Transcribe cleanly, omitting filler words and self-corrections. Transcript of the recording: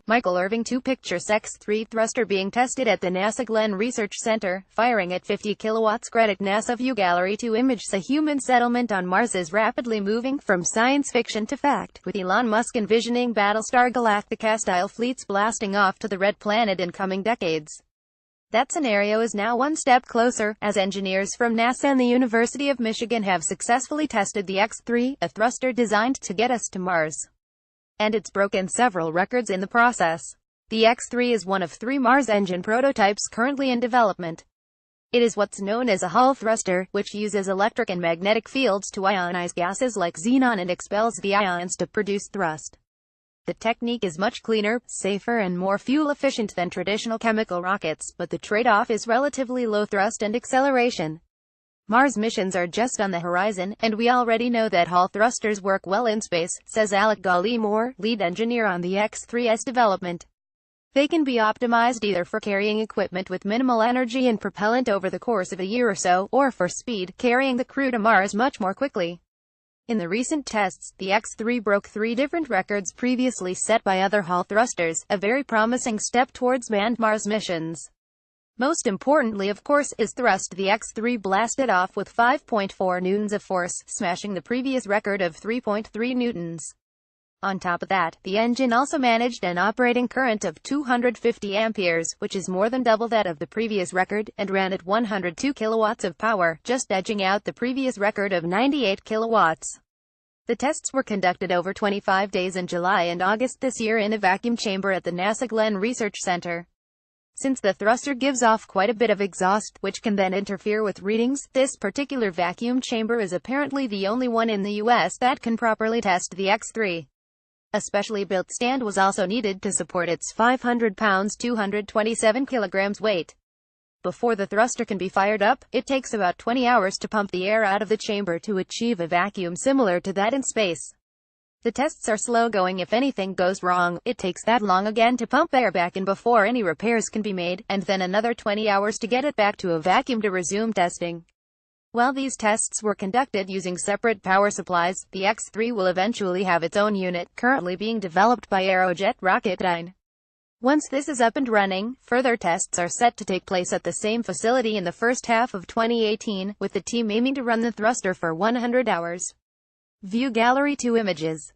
Michael Irving 2 pictures X-3 thruster being tested at the NASA Glenn Research Center, firing at 50 kilowatts. Credit NASA View Gallery to image. The human settlement on Mars is rapidly moving from science fiction to fact, with Elon Musk envisioning Battlestar Galactica-style fleets blasting off to the Red Planet in coming decades. That scenario is now one step closer, as engineers from NASA and the University of Michigan have successfully tested the X-3, a thruster designed to get us to Mars. And it's broken several records in the process. The X-3 is one of 3 Mars engine prototypes currently in development. It is what's known as a Hall thruster, which uses electric and magnetic fields to ionize gases like xenon and expels the ions to produce thrust. The technique is much cleaner, safer and more fuel-efficient than traditional chemical rockets, but the trade-off is relatively low thrust and acceleration. Mars missions are just on the horizon, and we already know that Hall thrusters work well in space, says Alec Gallimore, lead engineer on the X-3's development. They can be optimized either for carrying equipment with minimal energy and propellant over the course of a year or so, or for speed, carrying the crew to Mars much more quickly. In the recent tests, the X-3 broke 3 different records previously set by other Hall thrusters, a very promising step towards manned Mars missions. Most importantly, of course, is thrust. The X-3 blasted off with 5.4 newtons of force, smashing the previous record of 3.3 newtons. On top of that, the engine also managed an operating current of 250 amperes, which is more than double that of the previous record, and ran at 102 kilowatts of power, just edging out the previous record of 98 kilowatts. The tests were conducted over 25 days in July and August this year in a vacuum chamber at the NASA Glenn Research Center. Since the thruster gives off quite a bit of exhaust, which can then interfere with readings, this particular vacuum chamber is apparently the only one in the US that can properly test the X-3. A specially built stand was also needed to support its 500 pounds 227 kilograms weight. Before the thruster can be fired up, it takes about 20 hours to pump the air out of the chamber to achieve a vacuum similar to that in space. The tests are slow going. If anything goes wrong, it takes that long again to pump air back in before any repairs can be made, and then another 20 hours to get it back to a vacuum to resume testing. While these tests were conducted using separate power supplies, the X-3 will eventually have its own unit, currently being developed by Aerojet Rocketdyne. Once this is up and running, further tests are set to take place at the same facility in the first half of 2018, with the team aiming to run the thruster for 100 hours. View Gallery 2 images.